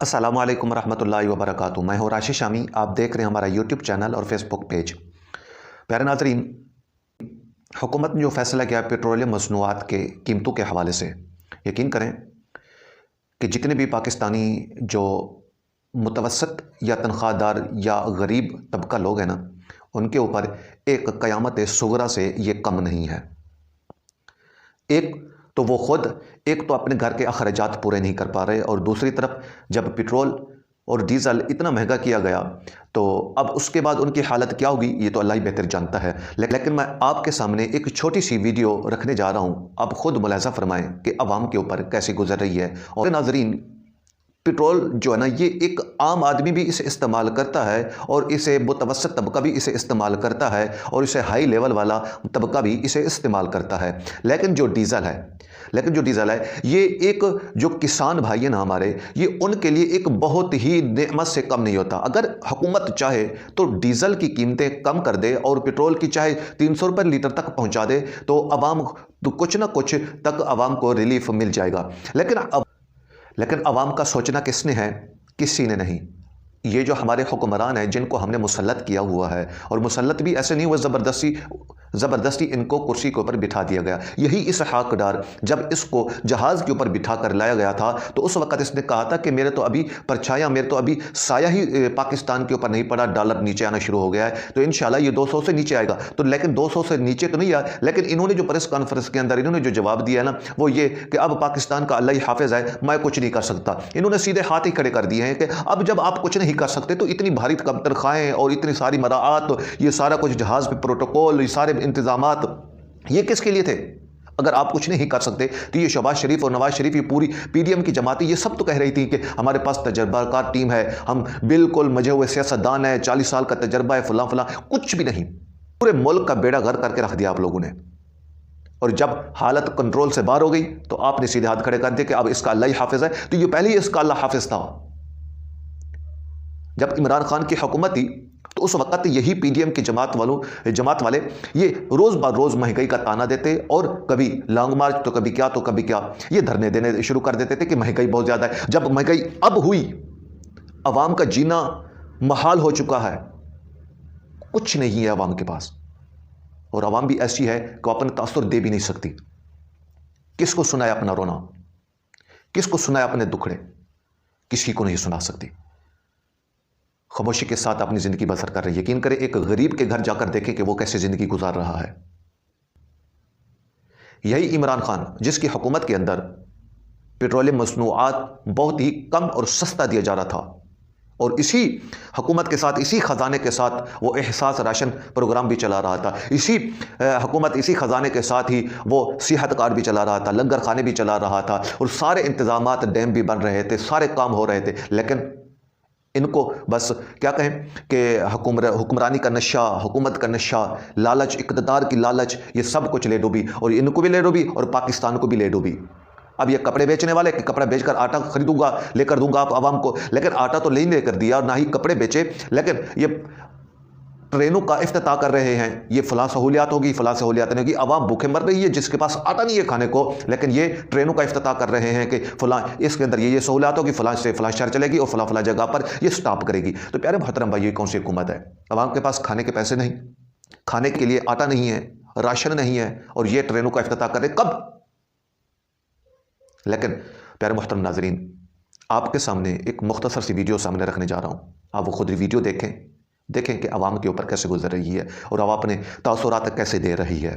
अस्सलामु अलैकुम रहमतुल्लाहि व बरकातुहू। मैं हूँ राशिद शामी। आप देख रहे हैं हमारा यूट्यूब चैनल और फेसबुक पेज। प्यारे नाज़रीन, हुकूमत ने जो फैसला किया पेट्रोलियम मसनूआत के कीमतों के हवाले से, यकीन करें कि जितने भी पाकिस्तानी जो मुतवसत या तनख्वाहदार या गरीब तबका लोग हैं ना, उनके ऊपर एक क़यामत सुगरा से ये कम नहीं है। एक तो वो ख़ुद एक तो अपने घर के अखराजात पूरे नहीं कर पा रहे, और दूसरी तरफ जब पेट्रोल और डीज़ल इतना महंगा किया गया तो अब उसके बाद उनकी हालत क्या होगी ये तो अल्लाह ही बेहतर जानता है। लेकिन मैं आपके सामने एक छोटी सी वीडियो रखने जा रहा हूँ, आप ख़ुद मुलाहिज़ा फरमाएँ कि अवाम के ऊपर कैसे गुजर रही है। और नाज़रीन, पेट्रोल जो है ना, ये एक आम आदमी भी इसे इस्तेमाल करता है, और इसे मुतवसत तबका भी इसे इस्तेमाल करता है, और इसे हाई लेवल वाला तबका भी इसे इस्तेमाल करता है। लेकिन जो डीज़ल है ये एक जो किसान भाई है ना हमारे, ये उनके लिए एक बहुत ही नेमत से कम नहीं होता। अगर हुकूमत चाहे तो डीज़ल की कीमतें कम कर दे और पेट्रोल की चाहे 300 रुपये लीटर तक पहुँचा दे तो अवाम तो कुछ ना कुछ तक अवाम को रिलीफ मिल जाएगा। लेकिन अवाम का सोचना किसने है? किसी ने नहीं। ये जो हमारे हुक्मरान हैं जिनको हमने मुसल्लत किया हुआ है, और मुसल्लत भी ऐसे नहीं हुआ ज़बरदस्ती इनको कुर्सी के ऊपर बिठा दिया गया। यही इसहाक डार जब इसको जहाज़ के ऊपर बिठा कर लाया गया था तो उस वक़्त इसने कहा था कि मेरे तो अभी साया ही पाकिस्तान के ऊपर नहीं पड़ा, डॉलर नीचे आना शुरू हो गया है, तो इंशाल्लाह ये 200 से नीचे आएगा। तो लेकिन 200 से नीचे तो नहीं आया, लेकिन इन्होंने जो प्रेस कॉन्फ्रेंस के अंदर इन्होंने जो जवाब दिया है ना, वो ये कि अब पाकिस्तान का अल्लाह ही हाफिज़ है, मैं कुछ नहीं कर सकता। इन्होंने सीधे हाथ ही खड़े कर दिए हैं कि अब जब आप कुछ नहीं कर सकते तो इतनी भारी कम तनख्वाहें और इतनी सारी मराआत, ये सारा कुछ जहाज़ पे प्रोटोकॉल, ये सारे इंतजामात, ये किसके लिए थे? अगर आप कुछ नहीं कर सकते तो ये शहबाज शरीफ और नवाज शरीफ, ये पूरी पीडीएम की जमाती, ये सब तो कह रही थी कि हमारे पास तजर्बाकार टीम है, हम बिल्कुल मजे हुए सियासतदान है, 40 साल का तजर्बा है, फलां फलां। कुछ भी नहीं, पूरे मुल्क का बेड़ा गर्क करके रख दिया आप लोगों ने। और जब हालत कंट्रोल से बाहर हो गई तो आपने सीधे हाथ खड़े कर दिए कि अब इसका अल्लाह ही हाफिज है। तो ये पहले ही इसका अल्लाह हाफिज था। जब इमरान खान की हुकूमत थी तो उस वक्त यही पीडीएम की जमात वाले ये रोज़ ब रोज़ महंगाई का ताना देते, और कभी लॉन्ग मार्च तो कभी क्या ये धरने देने शुरू कर देते थे कि महंगाई बहुत ज़्यादा है। जब महंगाई अब हुई, अवाम का जीना महाल हो चुका है, कुछ नहीं है अवाम के पास, और अवाम भी ऐसी है कि अपना तासुर दे भी नहीं सकती। किसको सुनाए अपना रोना, किसको सुनाए अपने दुखड़े? किसी को नहीं सुना सकती। खामोशी के साथ अपनी ज़िंदगी बसर कर रही है। यकीन करें, एक गरीब के घर जाकर देखें कि वो कैसे ज़िंदगी गुजार रहा है। यही इमरान खान जिसकी हुकूमत के अंदर पेट्रोलियम मसनूआत बहुत ही कम और सस्ता दिया जा रहा था, और इसी हुकूमत के साथ, इसी ख़जाने के साथ वो एहसास राशन प्रोग्राम भी चला रहा था। इसी हुकूमत, इसी ख़जाने के साथ ही वो सेहत कार्ड भी चला रहा था, लंगर खाने भी चला रहा था, और सारे इंतज़ामात, डैम भी बन रहे थे, सारे काम हो रहे थे। लेकिन इनको बस क्या कहें कि हुक्मरानी का नशा, हुकूमत का नशा, लालच, इक़्तिदार की लालच, ये सब कुछ ले डूबी, और इनको भी ले डूबी और पाकिस्तान को भी ले डूबी। अब ये कपड़े बेचने वाले कि कपड़ा बेचकर आटा खरीदूंगा, लेकर दूंगा आप आवाम को, लेकिन आटा तो नहीं लेकर दिया और ना ही कपड़े बेचे। लेकिन ये ट्रेनों का इफ्तिताह कर रहे हैं, ये फलां सहूलियात होगी, फलां सहूलियात नहीं होगी। अवाम भूखे मर रही है जिसके पास आटा नहीं है खाने को, लेकिन ये ट्रेनों का इफ्तिताह कर रहे हैं कि फलां इसके अंदर ये सहूलियात होगी, फलां से फलां शहर चलेगी और फलां जगह पर ये स्टॉप करेगी। तो प्यारे मोहतरम भाई, ये कौन सी हुकूमत है? अवाम के पास खाने के पैसे नहीं, खाने के लिए आटा नहीं है, राशन नहीं है, और ये ट्रेनों का इफ्तिताह कर रहे कब? लेकिन प्यारे मोहतरम नाजरीन, आपके सामने एक मुख्तसर सी वीडियो सामने रखने जा रहा हूँ। आप वो खुद वीडियो देखें कि अवाम के ऊपर कैसे गुजर रही है और अवाम अपने तासुरात कैसे दे रही है।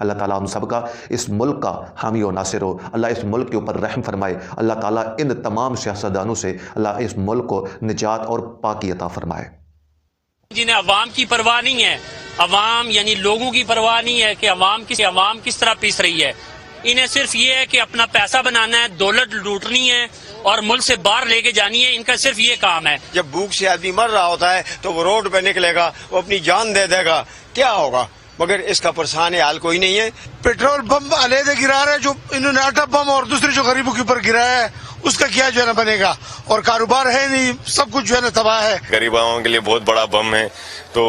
अल्लाह ताला हम सब का, इस मुल्क का हामी और नासिर हो। अल्लाह इस मुल्क के ऊपर रहम फरमाए। अल्लाह ताला इन तमाम सियासतदानों से अल्लाह इस मुल्क को निजात और पाकी अता फरमाए। जिन्हें अवाम की परवाह नहीं है, अवाम यानी लोगों की परवाह नहीं है कि अवाम किस तरह पीस रही है। इन्हें सिर्फ ये है कि अपना पैसा बनाना है, दौलत लूटनी है और मुल्क से बाहर लेके जानी है। इनका सिर्फ ये काम है। जब भूख से आदमी मर रहा होता है तो वो रोड पे निकलेगा, वो अपनी जान दे देगा, क्या होगा? मगर इसका परेशान हाल कोई नहीं है। पेट्रोल बम अलहदे गिरा रहे, जो इन्होंने आटा बम और दूसरे जो गरीबों के ऊपर गिराया है उसका क्या जो है ना बनेगा, और कारोबार है नहीं, सब कुछ जो है ना तबाह है। गरीबाओं के लिए बहुत बड़ा बम है। तो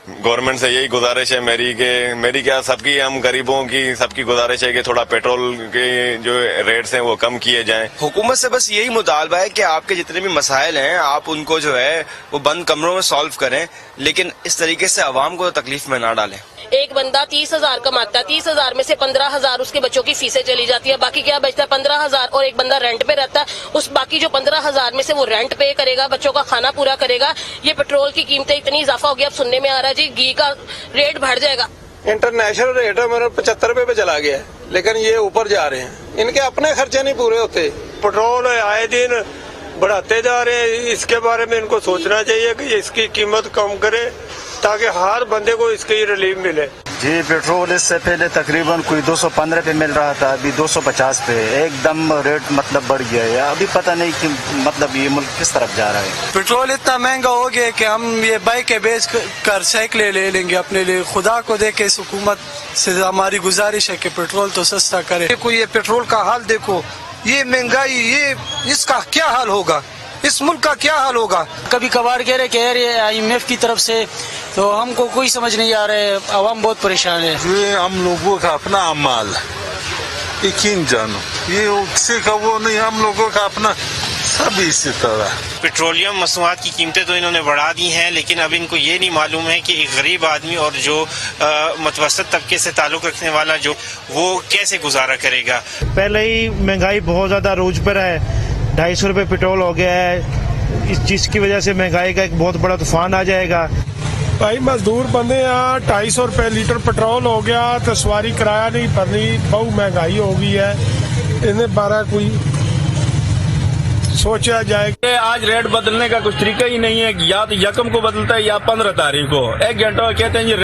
गवर्नमेंट से यही गुजारिश है मेरी क्या सबकी, हम गरीबों की सबकी गुजारिश है कि थोड़ा पेट्रोल के जो रेट्स हैं वो कम किए जाएं। हुकूमत से बस यही मुतालबा है कि आपके जितने भी मसाइल हैं आप उनको जो है वो बंद कमरों में सॉल्व करें, लेकिन इस तरीके से आवाम को तकलीफ में ना डालें। एक बंदा 30,000 कमाता है, 30,000 में से 15,000 उसके बच्चों की फीसें चली जाती है, बाकी क्या बचता है 15,000, और एक बंदा रेंट पे रहता है, उस बाकी जो 15,000 में से वो रेंट पे करेगा, बच्चों का खाना पूरा करेगा। ये पेट्रोल की कीमतें इतनी इजाफा हो गया, अब सुनने में आ रहा है जी घी का रेट बढ़ जाएगा। इंटरनेशनल रेट है 75 रुपए पे चला गया है, लेकिन ये ऊपर जा रहे हैं, इनके अपने खर्चे नहीं पूरे होते। पेट्रोल आए दिन बढ़ाते जा रहे हैं, इसके बारे में इनको सोचना चाहिए कि इसकी कीमत कम करे ताकि हर बंदे को इसकी रिलीफ मिले। जी पेट्रोल इससे पहले तकरीबन कोई 215 पे मिल रहा था, अभी 250 पे एकदम रेट मतलब बढ़ गया है। अभी पता नहीं कि मतलब ये मुल्क किस तरफ जा रहा है। पेट्रोल इतना महंगा हो गया कि हम ये बाइकें बेच कर साइकिलें ले लेंगे अपने लिए। खुदा को दे के इस हुकूमत से हमारी गुजारिश है कि पेट्रोल तो सस्ता करे। देखो ये पेट्रोल का हाल देखो, ये महंगाई, ये इसका क्या हाल होगा, इस मुल्क का क्या हाल होगा। कभी कभार कह रहे IMF की तरफ से, तो हमको कोई समझ नहीं आ रहा है, आवाम बहुत परेशान है। ये हम लोगों का अपना अमाल यकीन जानो, ये किसी का वो नहीं, हम लोगों का अपना सब इसी तरह। पेट्रोलियम मसनूआत की कीमतें तो इन्होंने बढ़ा दी हैं, लेकिन अब इनको ये नहीं मालूम है कि एक गरीब आदमी और जो मुतवस्सित तबके से ताल्लुक़ रखने वाला जो वो कैसे गुजारा करेगा। पहले ही महंगाई बहुत ज्यादा रोज पर है, 250 रुपए पेट्रोल हो गया है, इस चीज की वजह से महंगाई का एक बहुत बड़ा तूफान आ जाएगा। भाई मजदूर बंदे हैं, 250 रुपए लीटर पेट्रोल हो गया तो सवारी किराया नहीं भरनी, बहुत महंगाई हो गई है। इन्हें 12 कोई सोचा जाए। आज रेट बदलने का कुछ तरीका ही नहीं है, या तो यकम को बदलता है या 15 तारीख को। 1 घंटा कहते हैं